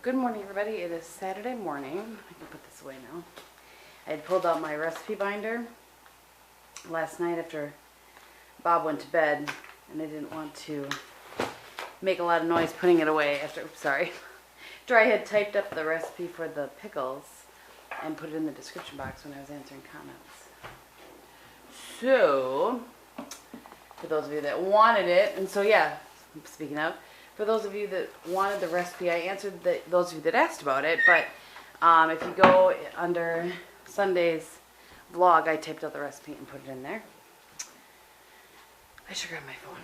Good morning, everybody. It is Saturday morning. I can put this away now. I had pulled out my recipe binder last night after Bob went to bed, and I didn't want to make a lot of noise putting it away after, sorry. After I had typed up the recipe for the pickles and put it in the description box when I was answering comments. So, for those of you that wanted it, and so yeah, speaking of, for those of you that wanted the recipe, I answered those of you that asked about it, but if you go under Sunday's vlog, I typed out the recipe and put it in there. I should grab my phone.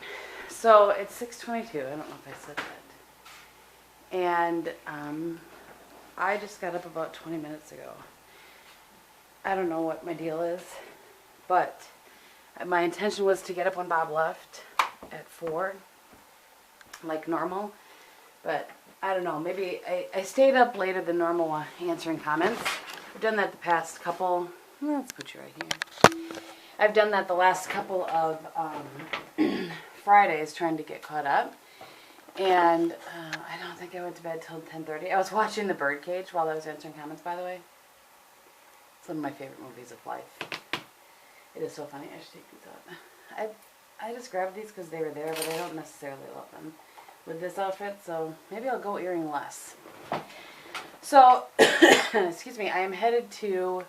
So it's 6:22. I don't know if I said that. And I just got up about 20 minutes ago. I don't know what my deal is, but my intention was to get up when Bob left at 4, like normal, but I don't know, maybe I stayed up later than normal answering comments. I've done that the past couple, let's put you right here. I've done that the last couple of Fridays trying to get caught up, and I don't think I went to bed till 10:30. I was watching The Birdcage while I was answering comments, by the way. It's one of my favorite movies of life. It is so funny. I should take these out. I just grabbed these because they were there, but I don't necessarily love them with this outfit, so maybe I'll go earring less. So, excuse me, I am headed to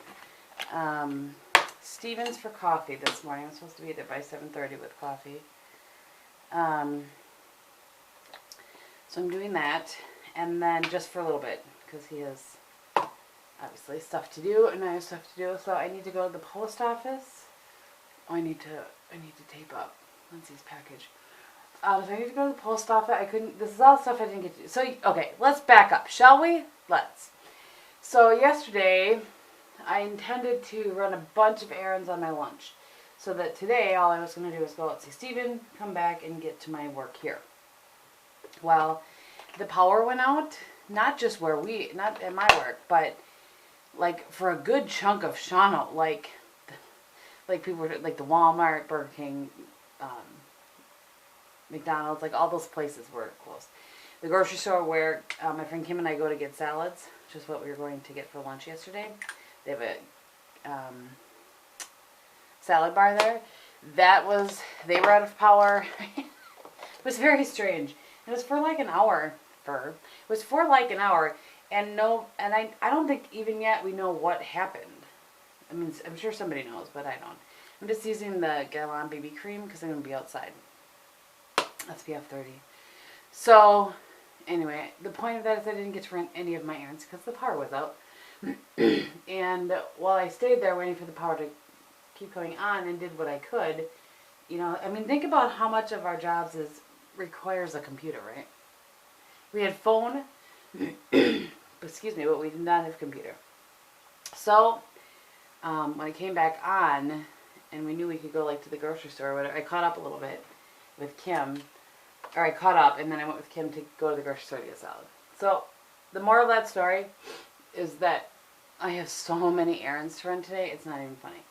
Stevens for coffee this morning. I'm supposed to be there by 7:30 with coffee. So I'm doing that, and then just for a little bit, because he has obviously stuff to do, and I have stuff to do, so I need to go to the post office. Oh, I need to tape up Lindsay's package. So I need to go to the post office. This is all stuff I didn't get to do. So, okay, let's back up, shall we? Let's. So yesterday, I intended to run a bunch of errands on my lunch. So that today, all I was going to do was go out, see Steven, come back, and get to my work here. Well, the power went out, not at my work, but like for a good chunk of Shawano, like people were, like the Walmart, Burger King, McDonald's, like all those places were closed. The grocery store where my friend Kim and I go to get salads, which is what we were going to get for lunch yesterday. They have a salad bar there. They were out of power. It was very strange. It was for like an hour. And I don't think even yet we know what happened. I mean, I'm sure somebody knows, but I don't. I'm just using the Gehm BB cream because I'm going to be outside. SPF 30. So, anyway, the point of that is I didn't get to run any of my errands because the power was out. And while I stayed there waiting for the power to keep going on and did what I could, you know, I mean, think about how much of our jobs requires a computer, right? We had phone, excuse me, but we did not have computer. So, when I came back on, and we knew we could go like to the grocery store or whatever, I caught up a little bit with Kim, or I caught up, and then I went with Kim to go to the grocery store to get salad. So, the moral of that story is that I have so many errands to run today, it's not even funny.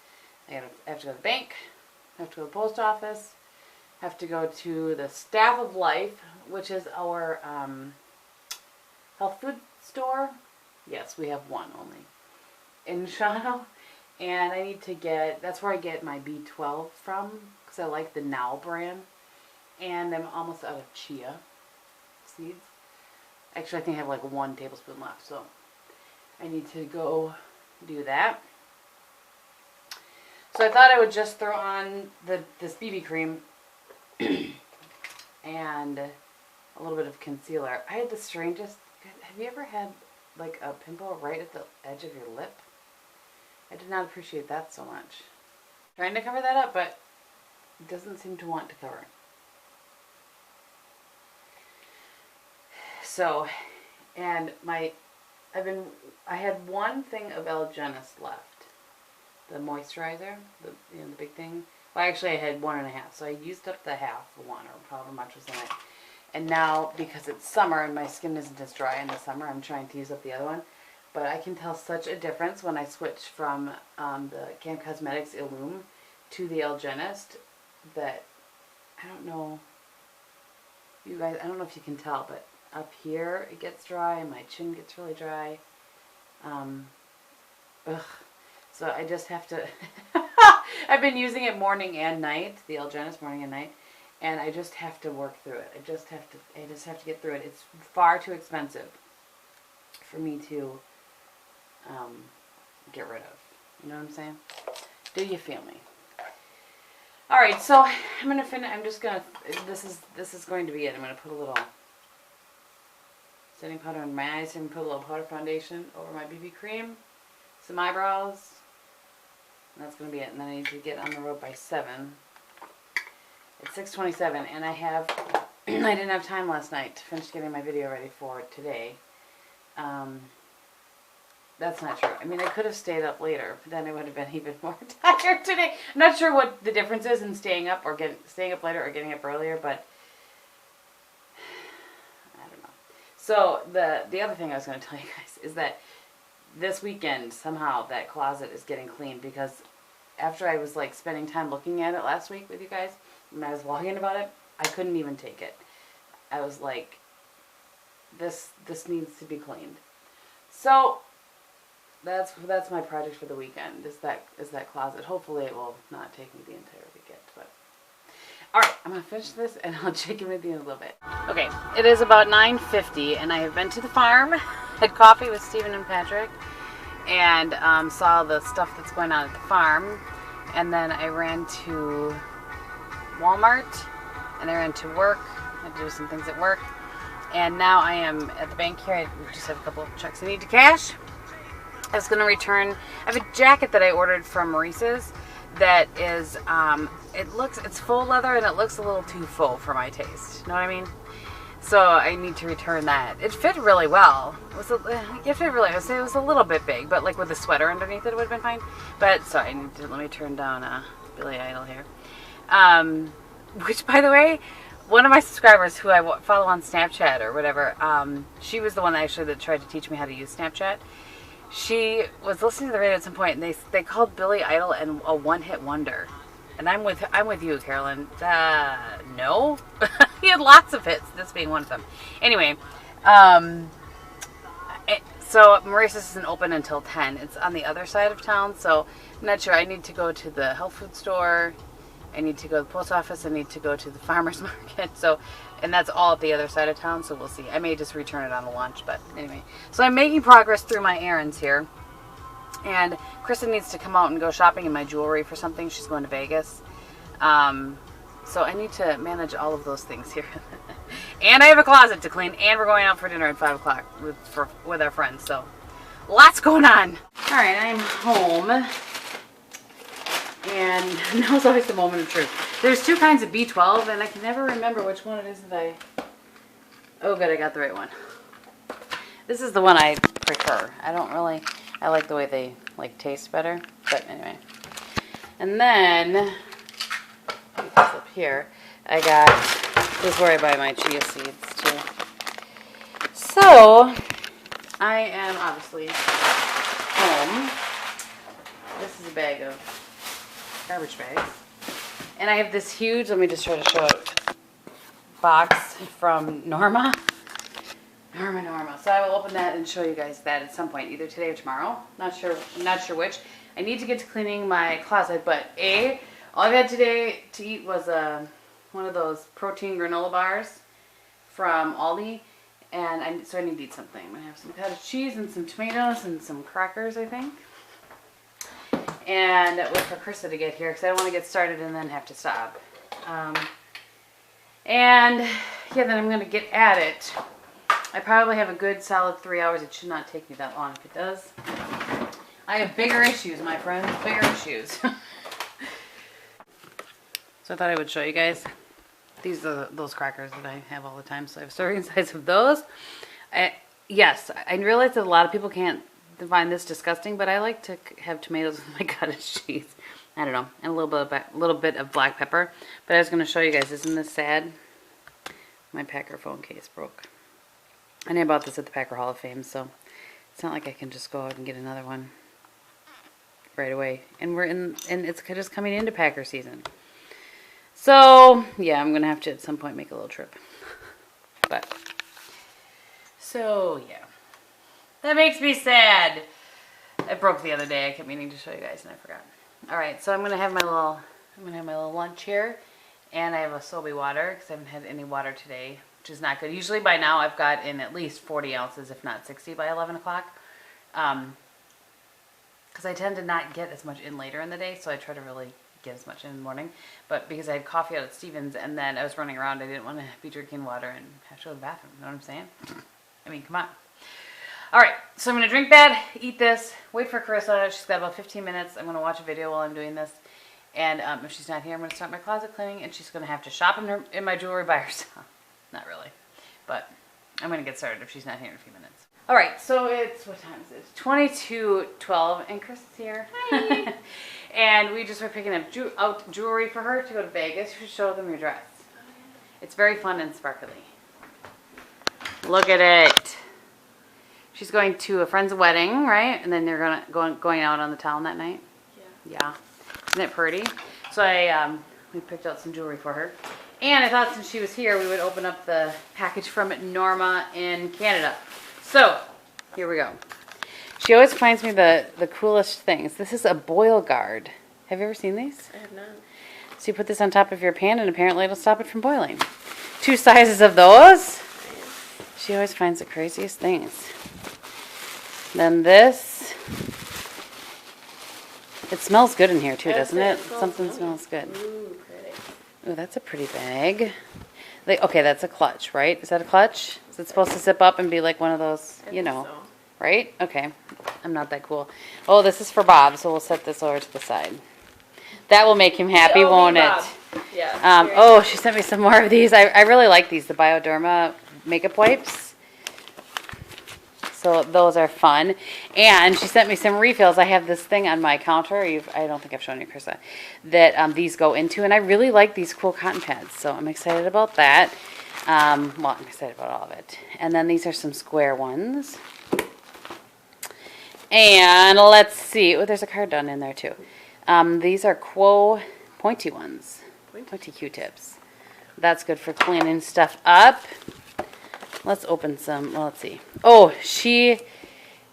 I have to go to the bank, I have to go to the post office, I have to go to the Staff of Life, which is our health food store. Yes, we have one only in Shawano. And I need to that's where I get my B12 from, because I like the Now brand. And I'm almost out of chia seeds. Actually, I think I have like 1 tablespoon left, so I need to go do that. So I thought I would just throw on this BB cream and a little bit of concealer. I had the strangest, have you ever had like a pimple right at the edge of your lip? I did not appreciate that so much. Trying to cover that up, but it doesn't seem to want to cover. So, and I had one thing of L-Genis left. The moisturizer, the big thing. Well, actually I had 1.5, so I used up the half, one, or however much was in it. And now, because it's summer and my skin isn't as dry in the summer, I'm trying to use up the other one. But I can tell such a difference when I switch from the Gehm Cosmetics Illume to the L-Genis that I don't know, you guys, I don't know if you can tell, but up here it gets dry, and my chin gets really dry. So I just have to, I've been using it morning and night, the L-Genis morning and night, and I just have to work through it. I just have to get through it. It's far too expensive for me to get rid of. You know what I'm saying? Do you feel me? All right, so I'm gonna finish. I'm just gonna. This is going to be it. I'm gonna put a little setting powder on my eyes and put a little powder foundation over my BB cream, some eyebrows. And that's gonna be it. And then I need to get on the road by 7. It's 6:27, and I didn't have time last night to finish getting my video ready for today. That's not true. I mean, I could have stayed up later, but then I would have been even more tired today. I'm not sure what the difference is in staying up later or getting up earlier, but I don't know. So the other thing I was going to tell you guys is that this weekend somehow that closet is getting cleaned, because after I was like spending time looking at it last week with you guys, when I was vlogging about it, I couldn't even take it. I was like, this needs to be cleaned. So that's my project for the weekend, is that closet. Hopefully it will not take me the entire weekend, but alright, I'm gonna finish this and I'll check in with you in a little bit. Okay, it is about 9:50 and I have been to the farm, had coffee with Stephen and Patrick, and saw the stuff that's going on at the farm, and then I ran to Walmart and I ran to work. I had to do some things at work, and now I am at the bank here. I just have a couple of checks I need to cash. I was going to return, I have a jacket that I ordered from Maurice's that is, it's full leather and it looks a little too full for my taste. You know what I mean? So I need to return that. It fit really well. It fit really well. It was a little bit big, but like with a sweater underneath it would have been fine. But, so I need to, let me turn down Billy Idol here. Which, by the way, one of my subscribers who I follow on Snapchat or whatever, she was the one actually that tried to teach me how to use Snapchat. She was listening to the radio at some point, and they called Billy Idol a one-hit wonder. And I'm with you, Carolyn. No, he had lots of hits. This being one of them. Anyway, so Maurice's isn't open until 10. It's on the other side of town, so I'm not sure. I need to go to the health food store. I need to go to the post office. I need to go to the farmer's market. So, and that's all at the other side of town, so we'll see. I may just return it on the lunch, but anyway. So I'm making progress through my errands here. And Kristin needs to come out and go shopping in my jewelry for something. She's going to Vegas. So I need to manage all of those things here. And I have a closet to clean, and we're going out for dinner at 5 o'clock with our friends. So lots going on. All right, I'm home. And now's always the moment of truth. There's 2 kinds of B12, and I can never remember which one it is that I... Oh, good, I got the right one. This is the one I prefer. I like the way they taste better. But anyway. And then, up here, I got... This is where I buy my chia seeds, too. So, I am obviously home. This is a bag of garbage bags. And I have this huge, let me just try to show it, box from Norma. So I will open that and show you guys that at some point, either today or tomorrow. Not sure which. I need to get to cleaning my closet, but all I had today to eat was one of those protein granola bars from Aldi, and so I need to eat something. I'm gonna have some cottage cheese and some tomatoes and some crackers, I think. And wait for Krista to get here because I don't want to get started and then have to stop. And yeah, then I'm going to get at it. I probably have a good solid 3 hours. It should not take me that long. If it does, I have bigger issues, my friends. Bigger issues. So I thought I would show you guys. These are those crackers that I have all the time. So I have serving size of those. Yes, I realize that a lot of people can't find this disgusting, but I like to have tomatoes with my cottage cheese. I don't know, and a little bit of black pepper. But I was going to show you guys. Isn't this sad? My Packer phone case broke, and I bought this at the Packer Hall of Fame, so it's not like I can just go out and get another one right away. And it's just coming into Packer season. So yeah, I'm going to have to at some point make a little trip. But So, yeah. That makes me sad. I broke the other day. I kept meaning to show you guys and I forgot. Alright, so I'm gonna have my little lunch here. And I have a Sobe water because I haven't had any water today, which is not good. Usually by now I've got in at least 40 ounces, if not 60 by 11 o'clock. Because I tend to not get as much in later in the day, so I try to really get as much in the morning. But because I had coffee out at Stevens and then I was running around, I didn't want to be drinking water and have to go to the bathroom. You know what I'm saying? I mean, come on. All right, so I'm going to drink that, eat this, wait for Carissa. She's got about 15 minutes. I'm going to watch a video while I'm doing this. And if she's not here, I'm going to start my closet cleaning, and she's going to have to shop in my jewelry by herself. Not really, but I'm going to get started if she's not here in a few minutes. All right, so it's, what time is it? It's 22:12, and Chris is here. Hi. And we just were picking up jewelry for her to go to Vegas. You should show them your dress. It's very fun and sparkly. Look at it. She's going to a friend's wedding, right? And then they're going out on the town that night. Yeah. Yeah. Isn't it pretty? So we picked out some jewelry for her. And I thought since she was here, we would open up the package from Norma in Canada. So, here we go. She always finds me the coolest things. This is a boil guard. Have you ever seen these? I have not. So you put this on top of your pan and apparently it'll stop it from boiling. 2 sizes of those. She always finds the craziest things. Then this. It smells good in here too, doesn't it? Something smells good. Ooh, pretty. Ooh, that's a pretty bag. Okay, that's a clutch, right? Is that a clutch? Is it supposed to zip up and be like one of those, you know, so. Right? Okay. I'm not that cool. Oh, this is for Bob, so we'll set this over to the side. That will make him happy, won't it? Yeah. Oh, she sent me some more of these. I really like these, the Bioderma makeup wipes. So those are fun. And she sent me some refills. I have this thing on my counter. I don't think I've shown you, Krista, that these go into. And I really like these cool cotton pads. So I'm excited about that. Well, I'm excited about all of it. And then these are some square ones. And let's see. Oh, there's a card done in there too. These are Quo pointy ones. Pointy Q-tips. That's good for cleaning stuff up. Let's open some. Well, let's see. Oh, she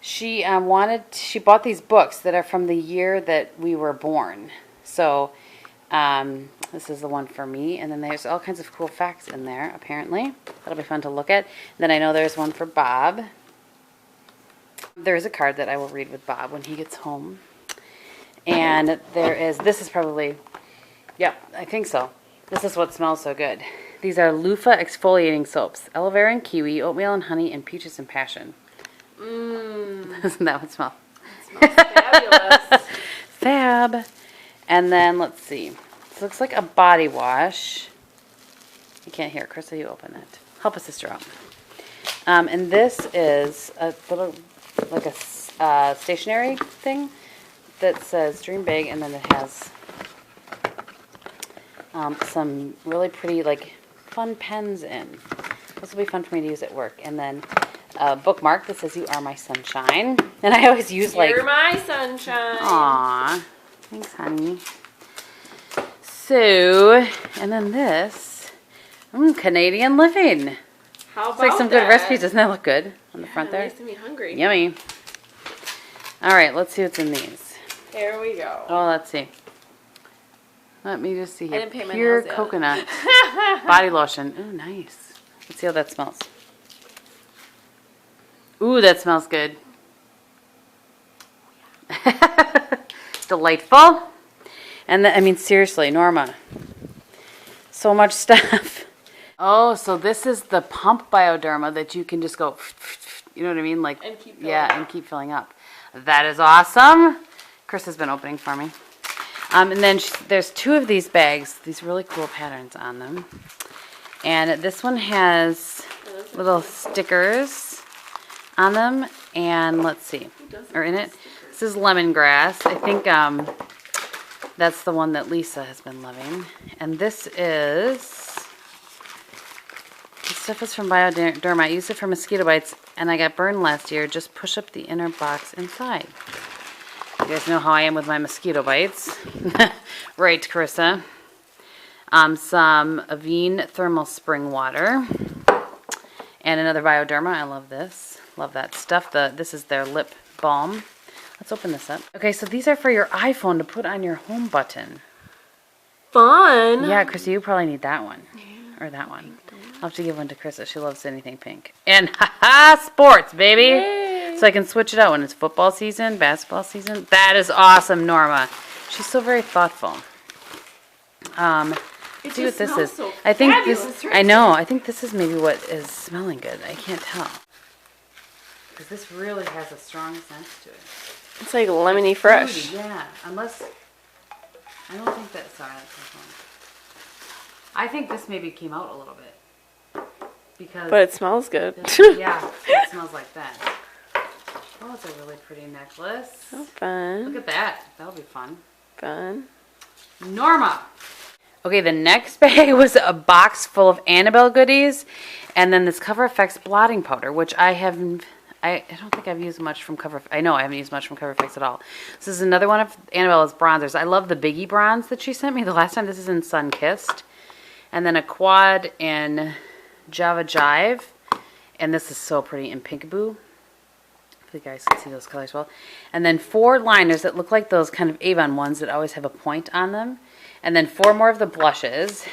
bought these books that are from the year that we were born. So, this is the one for me. And then there's all kinds of cool facts in there, apparently. That'll be fun to look at. Then I know there's one for Bob. There's a card that I will read with Bob when he gets home. And this is probably, yep, I think so. This is what smells so good. These are loofah exfoliating soaps. Aloe vera and kiwi, oatmeal and honey, and peaches and passion. Mmm. Doesn't that one smell? It smells fabulous. Fab. And then, let's see. This looks like a body wash. You can't hear it. Krista, you open it. Help a sister out. And this is a little, like a stationery thing that says Dream Big, and then it has some really pretty, like, fun pens in. This will be fun for me to use at work. And then a bookmark that says You Are My Sunshine. And I always use You're my sunshine. Aw. Thanks, honey. So, and then this. Canadian Living. How about It's like some good recipes. Doesn't that look good on the front there? Makes me hungry. Yummy. All right, let's see what's in these. Here we go. Oh, let's see. Let me just see here. I didn't pay my Pure nails yet. coconut body lotion. Ooh, nice. Let's see how that smells. Ooh, that smells good. Delightful. And I mean, seriously, Norma. So much stuff. Oh, so this is the pump Bioderma that you can just go, you know what I mean? Like, and keep filling up. And keep filling up. That is awesome. Chris has been opening for me. And then there's 2 of these bags, these really cool patterns on them. And this one has little stickers on them. And let's see, or in it. This is lemongrass. I think that's the one that Lisa has been loving. And this stuff is from Bioderma. I used it for mosquito bites, and I got burned last year. Just push up the inner box inside. You guys know how I am with my mosquito bites. Right, Carissa. Some Avene thermal spring water. And another Bioderma. I love this. Love that stuff. This is their lip balm. Let's open this up. Okay, so these are for your iPhone to put on your home button. Fun. Yeah, Chrissy, you probably need that one. Or that one. I'll have to give one to Krista. She loves anything pink. And haha, sports, baby. Yay. So I can switch it out when it's football season, basketball season. That is awesome, Norma. She's so very thoughtful. It See what just this smells is. so I think fabulous, this. right? I know. I think this is maybe what is smelling good. I can't tell. Because this really has a strong sense to it. It's like lemony fresh. Fruity, yeah, unless I don't think that. Sorry, that's my phone. I think this maybe came out a little bit because. But it smells good. Yeah, it smells like that. Oh, it's a really pretty necklace. So fun. Look at that. That'll be fun. Fun. Norma. Okay, the next bag was a box full of Annabelle goodies, and then this Cover FX blotting powder, which I don't think I've used much from Cover. I know I haven't used much from Cover FX at all. This is another one of Annabelle's bronzers. I love the Biggie bronze that she sent me the last time. This is in Sun Kissed, and then a quad in Java Jive, and this is so pretty in Pinkaboo. Hopefully you guys can see those colors well. And then 4 liners that look like those kind of Avon ones that always have a point on them. And then 4 more of the blushes,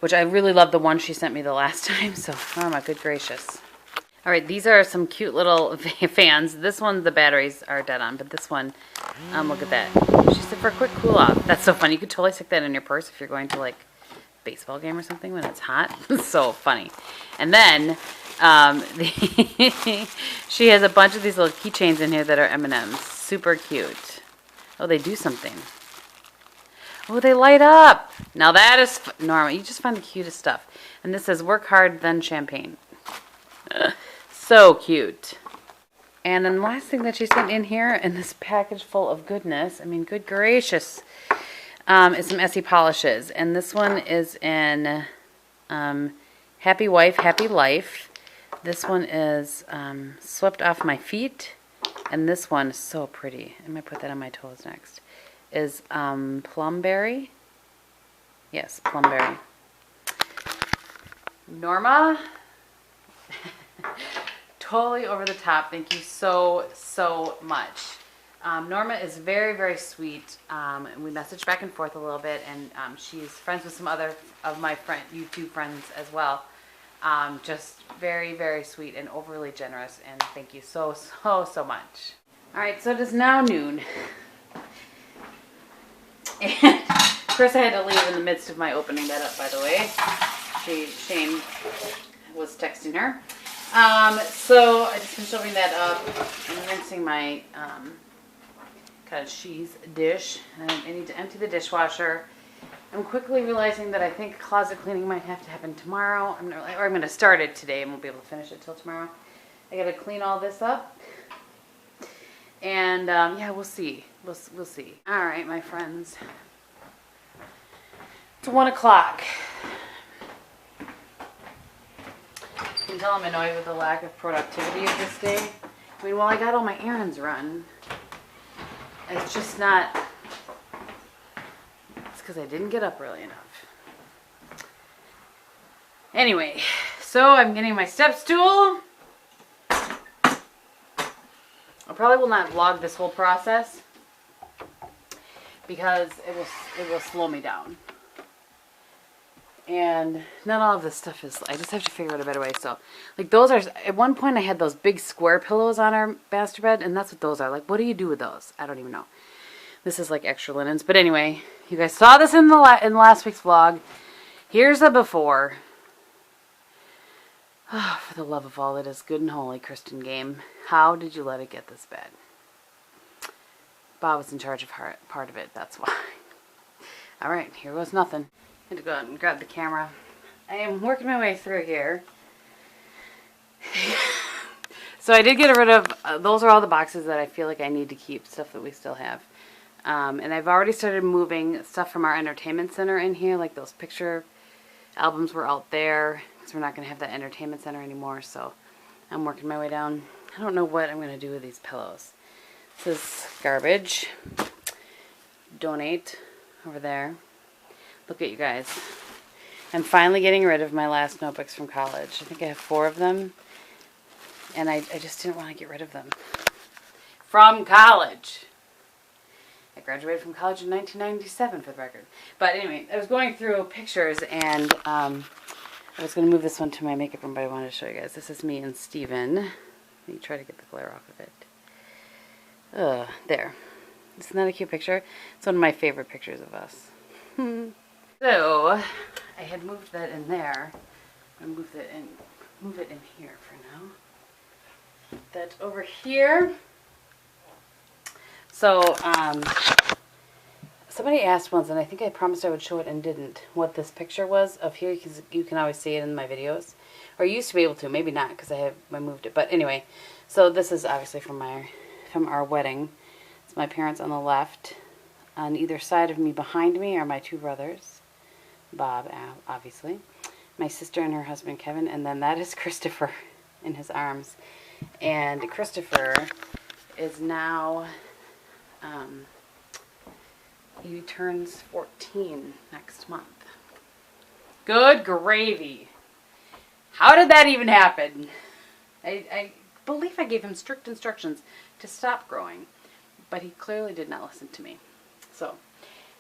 which I really love the one she sent me the last time. So, oh my good gracious. All right, these are some cute little fans. This one, the batteries are dead on, but this one, look at that. She said for a quick cool off. That's so funny. You could totally stick that in your purse if you're going to like a baseball game or something when it's hot. So funny. And then she has a bunch of these little keychains in here that are M&Ms. Super cute. Oh, they do something. Oh, they light up. Now that is Norma. You just find the cutest stuff. And this says, work hard, then champagne. So cute. And then the last thing that she sent in here in this package full of goodness, I mean, good gracious, is some Essie polishes. And this one is in Happy Wife, Happy Life. This one is Swept Off My Feet. And this one is so pretty. I might put that on my toes next. Is Plumberry. Yes, Plumberry. Norma. Totally over the top. Thank you so, so much. Norma is very, very sweet. We messaged back and forth a little bit, and she's friends with some other of my YouTube friends as well. Just very, very sweet and overly generous, and thank you so, so, so much. All right, so it is now noon. And of course I had to leave in the midst of my opening that up, by the way. Shane was texting her. So I just finished opening that up. I'm rinsing my cottage cheese dish. I need to empty the dishwasher. I'm quickly realizing that I think closet cleaning might have to happen tomorrow. I'm going to start it today and won't be able to finish it till tomorrow. I got to clean all this up. And yeah, we'll see. We'll see. All right, my friends. It's 1 o'clock. You can tell I'm annoyed with the lack of productivity of this day. I mean, well, I got all my errands run. It's just not... It's because I didn't get up early enough. Anyway, so I'm getting my step stool. I probably will not vlog this whole process because it will slow me down. And not all of this stuff is, I just have to figure out a better way. So, like those are, at one point I had those big square pillows on our master bed, and that's what those are. Like, what do you do with those? I don't even know. This is like extra linens. But anyway, you guys saw this in last week's vlog. Here's the before. Oh, for the love of all that is good and holy, Kristin Gehm, how did you let it get this bad? Bob was in charge of part of it, that's why. Alright, here goes nothing. I had to go out and grab the camera. I am working my way through here. So I did get rid of, those are all the boxes that I feel like I need to keep, stuff that we still have. And I've already started moving stuff from our entertainment center in here, like those picture albums were out there. Because we're not going to have that entertainment center anymore, so I'm working my way down. I don't know what I'm going to do with these pillows. This is garbage. Donate over there. Look at you guys. I'm finally getting rid of my last notebooks from college. I think I have 4 of them. And I just didn't want to get rid of them. From college. I graduated from college in 1997 for the record. But anyway, I was going through pictures and I was going to move this one to my makeup room, but I wanted to show you guys. This is me and Steven. Let me try to get the glare off of it. There. Isn't that a cute picture? It's one of my favorite pictures of us. So, I had moved that in there. I'm going to move it in here for now. That over here. So, somebody asked once, and I think I promised I would show it and didn't, what this picture was of here, because you can always see it in my videos. Or you used to be able to, maybe not, because I moved it. But anyway, so this is obviously from our wedding. It's my parents on the left. On either side of me, behind me, are my 2 brothers. Bob, obviously. My sister and her husband, Kevin. And then that is Christopher in his arms. And Christopher is now, he turns 14 next month. Good gravy. How did that even happen? I believe I gave him strict instructions to stop growing, but he clearly did not listen to me. So,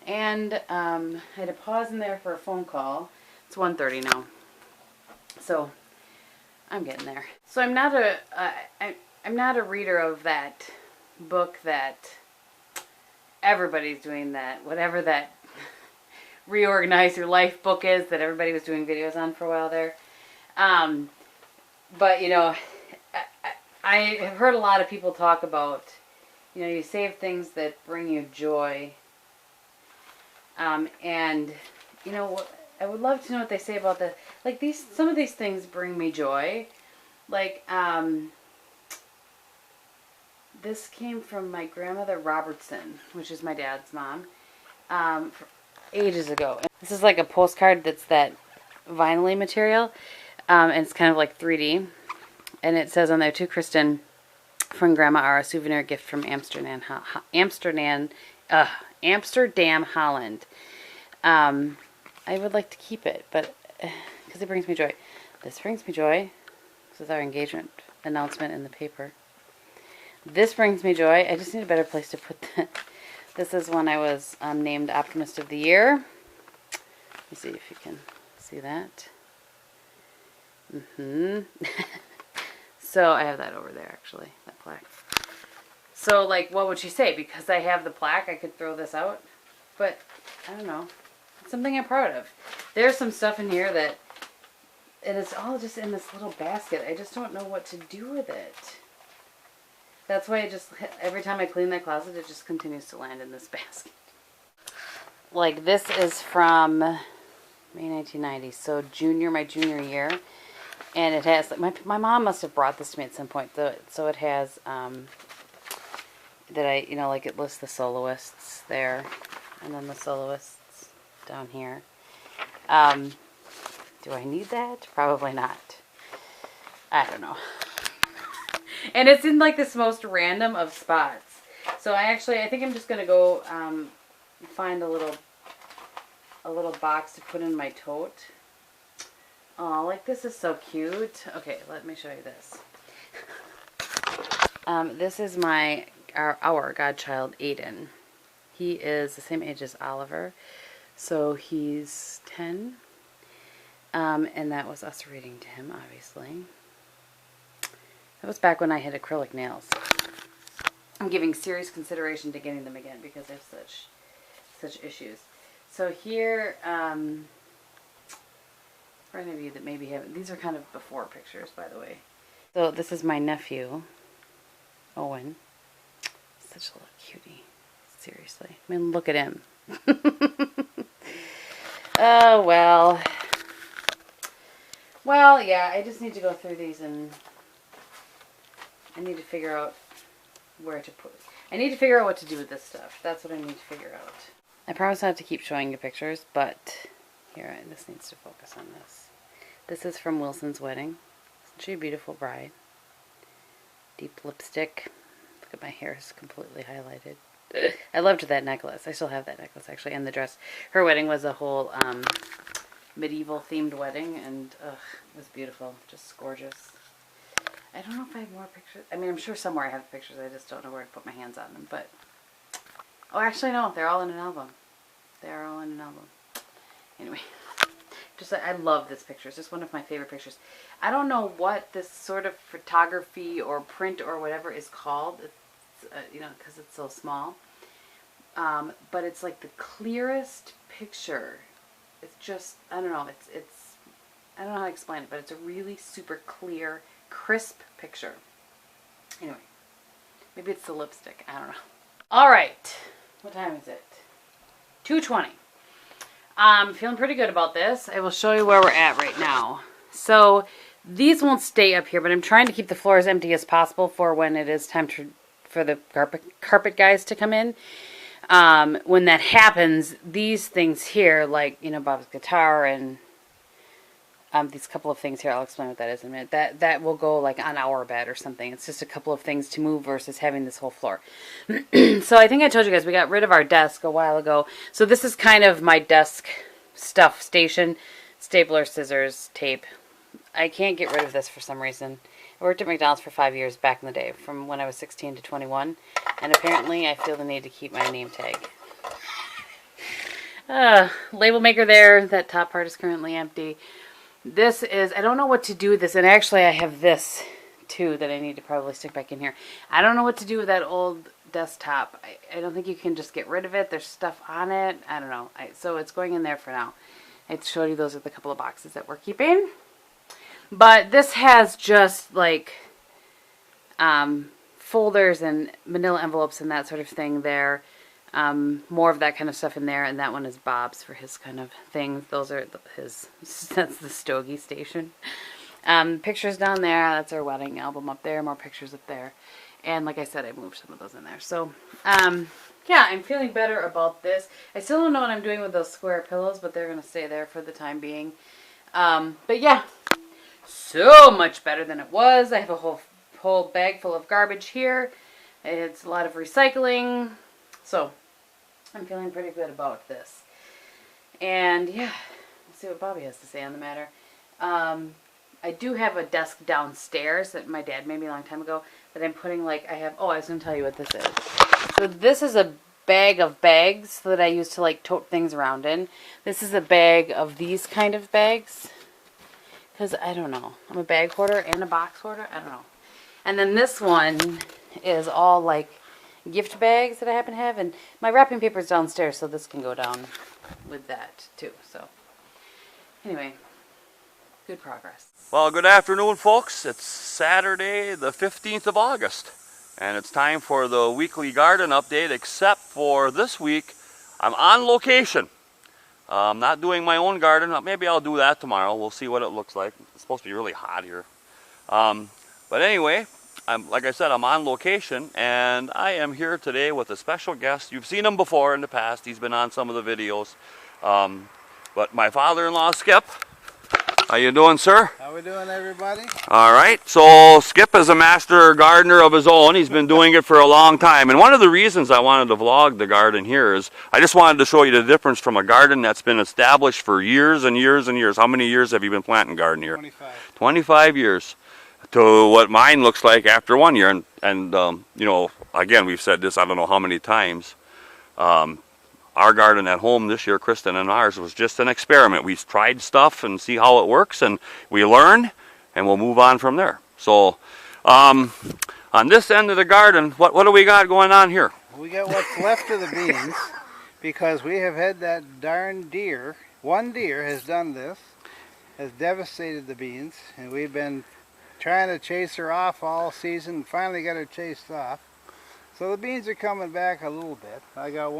and I had to pause in there for a phone call. It's 1:30 now. So, I'm getting there. So I'm not a reader of that book that everybody's doing, that whatever that Reorganize Your Life book is that everybody was doing videos on for a while there. But you know, I have heard a lot of people talk about, you know, you save things that bring you joy. And you know, I would love to know what they say about that. Like some of these things bring me joy. Like, this came from my grandmother Robertson, which is my dad's mom, ages ago. This is like a postcard that's that vinyl-y material, and it's kind of like 3D. And it says on there, to Kristin, from Grandma are a souvenir gift from Amsterdam, Holland. I would like to keep it, but because it brings me joy. This brings me joy. This is our engagement announcement in the paper. This brings me joy. I just need a better place to put that. This is when I was named Optimist of the Year. Let me see if you can see that. So I have that over there, actually, that plaque. So, like, what would she say? Because I have the plaque, I could throw this out. But, I don't know. It's something I'm proud of. There's some stuff in here that, and it's all just in this little basket. I just don't know what to do with it. That's why every time I clean that closet, it just continues to land in this basket. Like, this is from May 1990, so my junior year. And it has, like, my mom must have brought this to me at some point. So it has, like it lists the soloists there. And then the soloists down here. Do I need that? Probably not. I don't know. And it's in like this most random of spots. So I think I'm just going to go find a little box to put in my tote. Oh, like this is so cute. Okay, let me show you this. This is our godchild, Aiden. He is the same age as Oliver. So he's 10. And that was us reading to him, obviously. That was back when I had acrylic nails. I'm giving serious consideration to getting them again because I have such issues. So here, for any of you that maybe haven't, these are kind of before pictures, by the way. So this is my nephew, Owen. Such a little cutie. Seriously. I mean, look at him. Oh, well. Well, yeah, I just need to go through these and I need to figure out where to put. I need to figure out what to do with this stuff. That's what I need to figure out. I promise not to keep showing you pictures, but here, this needs to focus on this. This is from Wilson's wedding. Isn't she a beautiful bride? Deep lipstick. Look at my hair is completely highlighted. I loved that necklace. I still have that necklace, actually, and the dress. Her wedding was a whole medieval themed wedding, and ugh, it was beautiful, just gorgeous. I don't know if I have more pictures. I mean, I'm sure somewhere I have pictures. I just don't know where to put my hands on them. But oh, actually, no, they're all in an album. They are all in an album. Anyway, just I love this picture. It's just one of my favorite pictures. I don't know what this sort of photography or print or whatever is called. It's you know, because it's so small. But it's like the clearest picture. It's just, I don't know. It's I don't know how to explain it, but it's a really super clear, crisp picture. Anyway, maybe it's the lipstick. I don't know. All right, what time is it? 2:20. I'm feeling pretty good about this. I will show you where we're at right now. So these won't stay up here, but I'm trying to keep the floor as empty as possible for when it is time for the carpet guys to come in. When that happens, these things here, like, you know, Bob's guitar and these couple of things here, I'll explain what that is in a minute. That will go like on our bed or something. It's just a couple of things to move versus having this whole floor. So I think I told you guys we got rid of our desk a while ago. So this is kind of my desk stuff station. Stapler, scissors, tape. I can't get rid of this for some reason. I worked at McDonald's for 5 years back in the day, from when I was 16 to 21. And apparently I feel the need to keep my name tag. Label maker there. That top part is currently empty. This is, I don't know what to do with this. And actually I have this too that I need to probably stick back in here. I don't know what to do with that old desktop. I don't think you can just get rid of it. There's stuff on it. I don't know. So it's going in there for now. I showed you those are the couple of boxes that we're keeping. But this has just like folders and manila envelopes and that sort of thing there. More of that kind of stuff in there. And that one is Bob's for his kind of things. Those are his, that's the Stogie station. Pictures down there. That's our wedding album up there. More pictures up there. And like I said, I moved some of those in there. So, yeah, I'm feeling better about this. I still don't know what I'm doing with those square pillows, but they're going to stay there for the time being. But yeah, so much better than it was. I have a whole bag full of garbage here. It's a lot of recycling. So, I'm feeling pretty good about this. And yeah, let's see what Bobby has to say on the matter. I do have a desk downstairs that my dad made me a long time ago that I'm putting like, I was going to tell you what this is. So this is a bag of bags that I use to like tote things around in. This is a bag of these kind of bags. Because I don't know. I'm a bag hoarder and a box hoarder. I don't know. And then this one is all like gift bags that I happen to have. And my wrapping paper is downstairs, so this can go down with that too. So anyway, good progress. Well, good afternoon, folks. It's Saturday, the 15th of August. And it's time for the weekly garden update, except for this week, I'm on location. I'm not doing my own garden. Maybe I'll do that tomorrow. We'll see what it looks like. It's supposed to be really hot here. But anyway, like I said, I'm on location, and I am here today with a special guest. You've seen him before in the past. He's been on some of the videos. But my father-in-law, Skip. How you doing, sir? How we doing, everybody? All right. So Skip is a master gardener of his own. He's been doing it for a long time. And one of the reasons I wanted to vlog the garden here is I just wanted to show you the difference from a garden that's been established for years and years and years. How many years have you been planting garden here? 25. 25 years. To what mine looks like after 1 year. And you know, again, we've said this I don't know how many times. Our garden at home this year, Kristin and ours, was just an experiment. We tried stuff and see how it works, and we learn, and we'll move on from there. So, on this end of the garden, what do we got going on here? We got what's left of the beans, because we have had that darn deer. One deer has done this, has devastated the beans, and we've been trying to chase her off all season, and finally got her chased off. So the beans are coming back a little bit. I got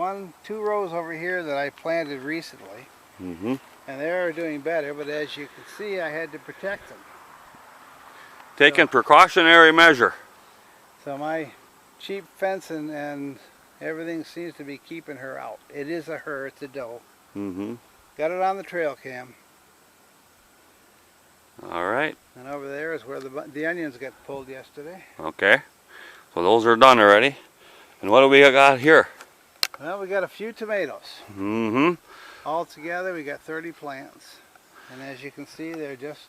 two rows over here that I planted recently. And they're doing better, but as you can see, I had to protect them. Taking precautionary measure. So my cheap fencing and everything seems to be keeping her out. It is a her, it's a doe. Got it on the trail cam. All right. And over there is where the onions got pulled yesterday. Okay. So those are done already. And what do we got here? Well, we got a few tomatoes. All together, we got 30 plants. And as you can see, they're just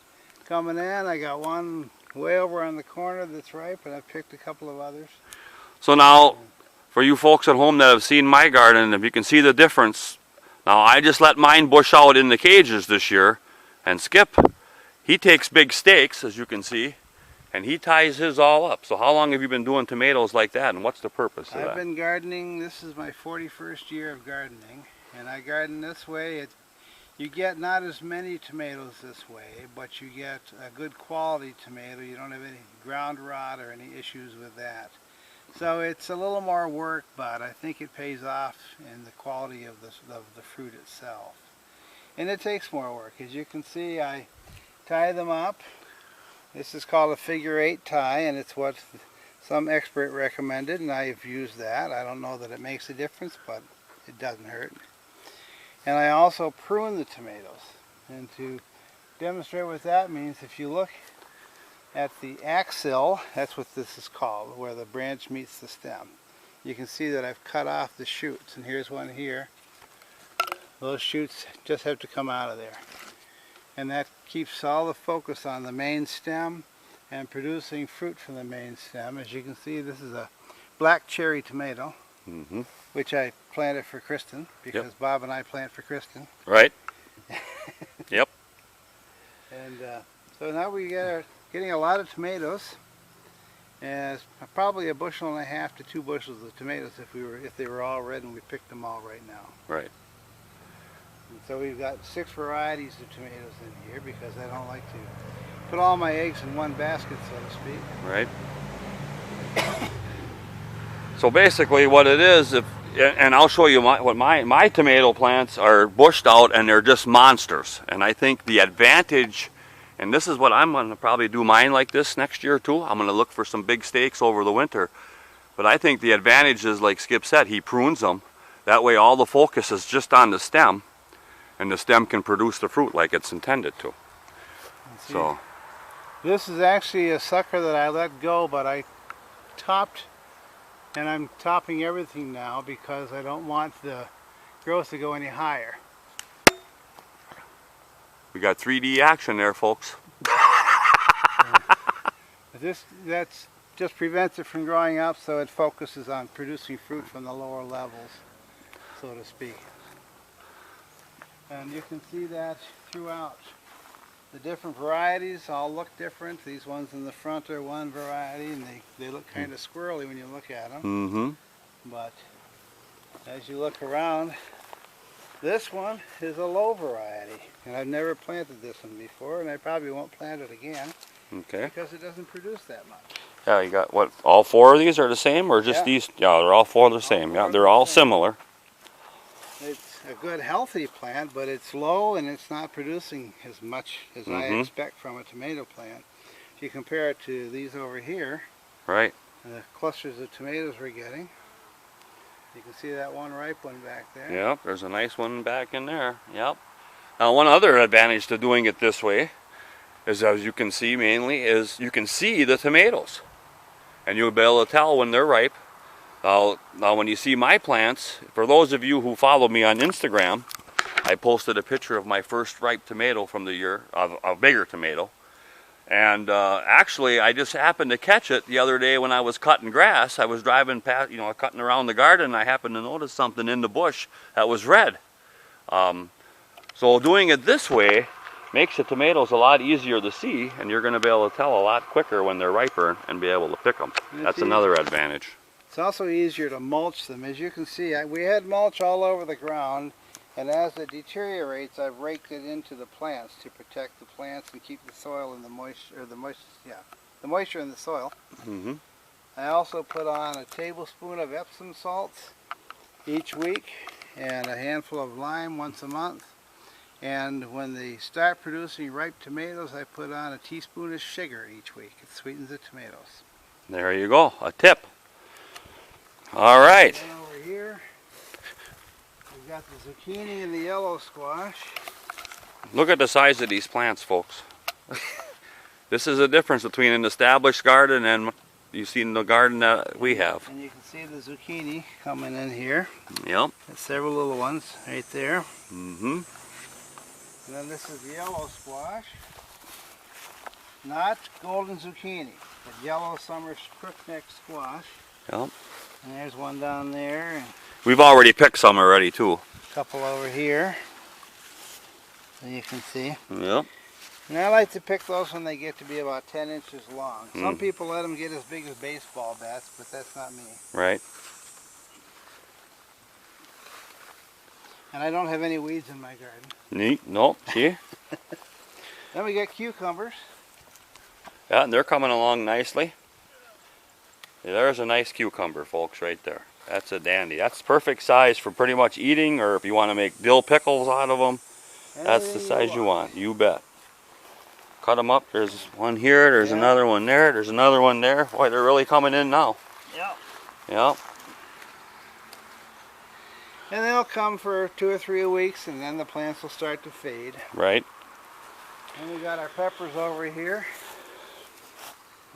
coming in. I got one way over on the corner that's ripe, and I've picked a couple of others. So now, for you folks at home that have seen my garden, if you can see the difference, now I just let mine bush out in the cages this year, and Skip, he takes big stakes, as you can see, and he ties his all up. So how long have you been doing tomatoes like that, and what's the purpose of that? I've been gardening, this is my 41st year of gardening, and I garden this way. You get not as many tomatoes this way, but you get a good quality tomato. You don't have any ground rot or any issues with that. So it's a little more work, but I think it pays off in the quality of the fruit itself. And it takes more work. As you can see, I tie them up. This is called a figure 8 tie, and it's what some expert recommended, and I've used that. I don't know that it makes a difference, but it doesn't hurt. And I also prune the tomatoes. And to demonstrate what that means, if you look at the axil, that's what this is called, where the branch meets the stem. You can see that I've cut off the shoots, and here's one here. Those shoots just have to come out of there. And that keeps all the focus on the main stem and producing fruit from the main stem. As you can see, this is a black cherry tomato, which I planted for Kristin, because Bob and I plant for Kristin. Right. Yep. And so now we are getting a lot of tomatoes, and it's probably 1.5 bushels to 2 bushels of tomatoes if they were all red and we picked them all right now. Right. And so we've got 6 varieties of tomatoes in here, because I don't like to put all my eggs in one basket, so to speak. Right. So basically what it is, and I'll show you what my tomato plants are bushed out, and they're just monsters. And I think the advantage, and this is what I'm going to probably do mine like this next year too. I'm going to look for some big stakes over the winter. But I think the advantage is, like Skip said, he prunes them. That way all the focus is just on the stem, and the stem can produce the fruit like it's intended to. So this is actually a sucker that I let go, but I topped, and I'm topping everything now because I don't want the growth to go any higher. we got 3D action there, folks. That just prevents it from growing up, so it focuses on producing fruit from the lower levels, so to speak. And you can see that throughout. The different varieties all look different. These ones in the front are one variety, and they look kind of squirrely when you look at them. But as you look around, this one is a low variety, and I've never planted this one before, and I probably won't plant it again. Okay. Because it doesn't produce that much. Yeah, you got what? All 4 of these are the same, or just these? Yeah, they're all 4 the same. Yeah, they're all similar. It's a good healthy plant, but it's low and it's not producing as much as I expect from a tomato plant. If you compare it to these over here, right, the clusters of tomatoes we're getting, you can see that one ripe one back there. Yep, there's a nice one back in there. Yep. Now one other advantage to doing it this way is, as you can see mainly, is you can see the tomatoes, and you'll be able to tell when they're ripe. Now when you see my plants, for those of you who follow me on Instagram, I posted a picture of my first ripe tomato from the year, a bigger tomato. And actually, I just happened to catch it the other day when I was cutting grass. I was driving past, cutting around the garden, and I happened to notice something in the bush that was red. So doing it this way makes the tomatoes a lot easier to see, and you're going to be able to tell a lot quicker when they're riper and be able to pick them. That's another advantage. It's also easier to mulch them. As you can see, we had mulch all over the ground, and as it deteriorates, I've raked it into the plants to protect the plants and keep the soil and the moisture, the moisture in the soil. I also put on a tablespoon of Epsom salts each week and a handful of lime once a month. And when they start producing ripe tomatoes, I put on a teaspoon of sugar each week. It sweetens the tomatoes. There you go, a tip. All right. And over here, we've got the zucchini and the yellow squash. Look at the size of these plants, folks. This is the difference between an established garden and you've seen the garden that we have. And you can see the zucchini coming in here. Yep. There's several little ones right there. And then this is yellow squash. Not golden zucchini, but yellow summer crookneck squash. Yep. And there's one down there, and We've already picked some already too. a couple over here. So you can see. Yep. And I like to pick those when they get to be about 10 inches long. Some Mm. people let them get as big as baseball bats, but that's not me. Right. And I don't have any weeds in my garden. Neat. Nope. See? Then we get cucumbers. Yeah, and they're coming along nicely. Yeah, there's a nice cucumber, folks, right there. That's a dandy. That's perfect size for pretty much eating, or if you want to make dill pickles out of them. That's the size you want. You bet. Cut them up. There's one here. There's Yeah. another one there. There's another one there. Boy, they're really coming in now. Yep. Yep. And they'll come for 2 or 3 weeks, and then the plants will start to fade. Right. And we got our peppers over here.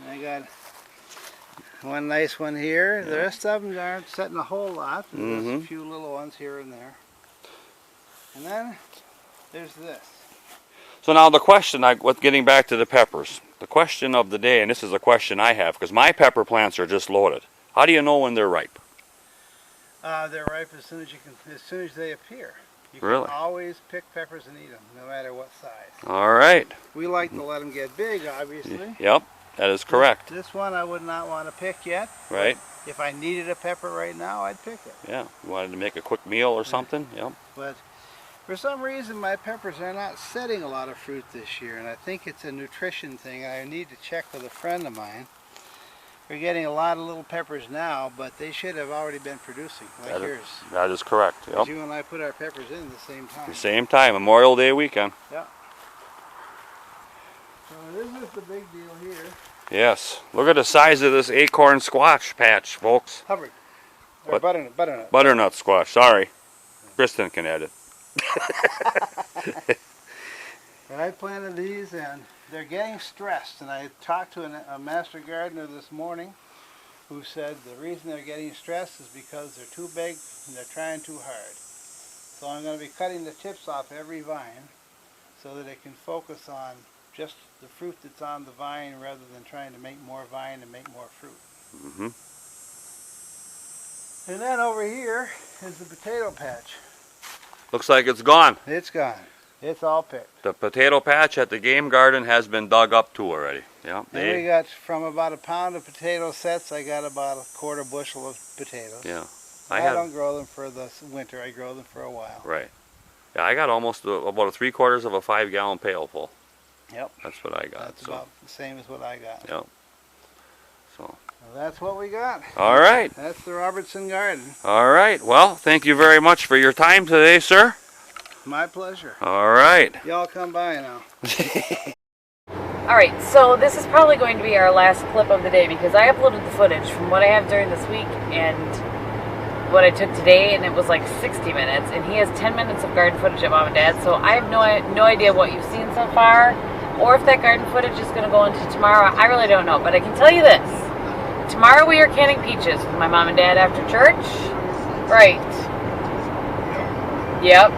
And I got one nice one here. The rest of them aren't setting a whole lot. There's a few little ones here and there. And then there's this. So now the question, with getting back to the peppers, the question of the day, and this is a question I have, because my pepper plants are just loaded. How do you know when they're ripe? They're ripe as soon as they appear. You Really? can always pick peppers and eat them, no matter what size. All right. We like to let them get big, obviously. Yep, that is correct. This one I would not want to pick yet. Right. If I needed a pepper right now, I'd pick it. Yeah. You wanted to make a quick meal or something? Yep. But for some reason, my peppers are not setting a lot of fruit this year, and I think it's a nutrition thing. I need to check with a friend of mine. We're getting a lot of little peppers now, but they should have already been producing, like yours. That is correct. 'Cause Yep. you and I put our peppers in at the same time. The same time, Memorial Day weekend. Yeah. So this is the big deal here. Yes. Look at the size of this acorn squash patch, folks. Hubbard. Or What? butternut. Butternut squash. Sorry. Kristin can edit. And I planted these, and they're getting stressed. And I talked to a master gardener this morning who said the reason they're getting stressed is because they're too big and they're trying too hard. So I'm going to be cutting the tips off every vine so that it can focus on just the fruit that's on the vine rather than trying to make more vine and make more fruit. Mm-hmm. And then over here is the potato patch. Looks like it's gone. It's gone. It's all picked. The potato patch at the Gehm garden has been dug up too already. Yeah. And we got from about a pound of potato sets, I got about a quarter bushel of potatoes. Yeah. I don't grow them for the winter. I grow them for a while. Right. Yeah, I got almost about 3/4 of a 5-gallon pail full. Yep. That's what I got. That's about the same as what I got. Yep. So. Well, that's what we got. All right. That's the Robertson garden. All right. Well, thank you very much for your time today, sir. My pleasure. All right. Y'all come by now. Alright, so this is probably going to be our last clip of the day because I uploaded the footage from what I have during this week and what I took today, and it was like 60 minutes, and he has 10 minutes of garden footage at Mom and Dad, so I have no idea what you've seen so far, or if that garden footage is going to go into tomorrow. I really don't know, but I can tell you this. Tomorrow we are canning peaches with my mom and dad after church. Right. Yep.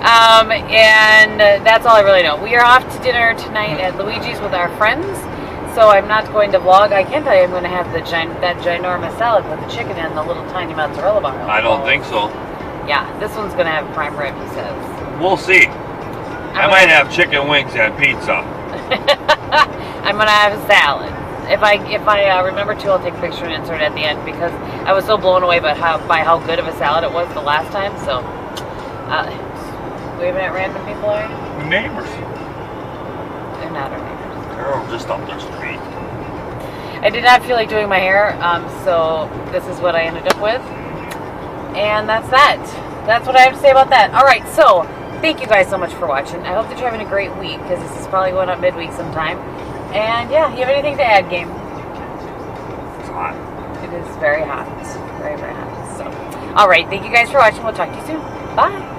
And that's all I really know. We are off to dinner tonight at Luigi's with our friends, so I'm not going to vlog. I can tell you I'm going to have that ginormous salad with the chicken and the little tiny mozzarella bar. I don't think so. Yeah, this one's going to have prime rib, he says. We'll see. I might have chicken wings and pizza. I'm going to have a salad. If I remember to, I'll take a picture and insert it at the end because I was so blown away by how good of a salad it was the last time. So, waving at random people, are you? Neighbors. They're not our neighbors. They're just up the street. I did not feel like doing my hair, so this is what I ended up with. And that's that. That's what I have to say about that. All right, so thank you guys so much for watching. I hope that you're having a great week because this is probably going up midweek sometime. And yeah, you have anything to add, Gehm? It's hot. It is very hot. Very, very hot. So, all right, thank you guys for watching. We'll talk to you soon. Bye.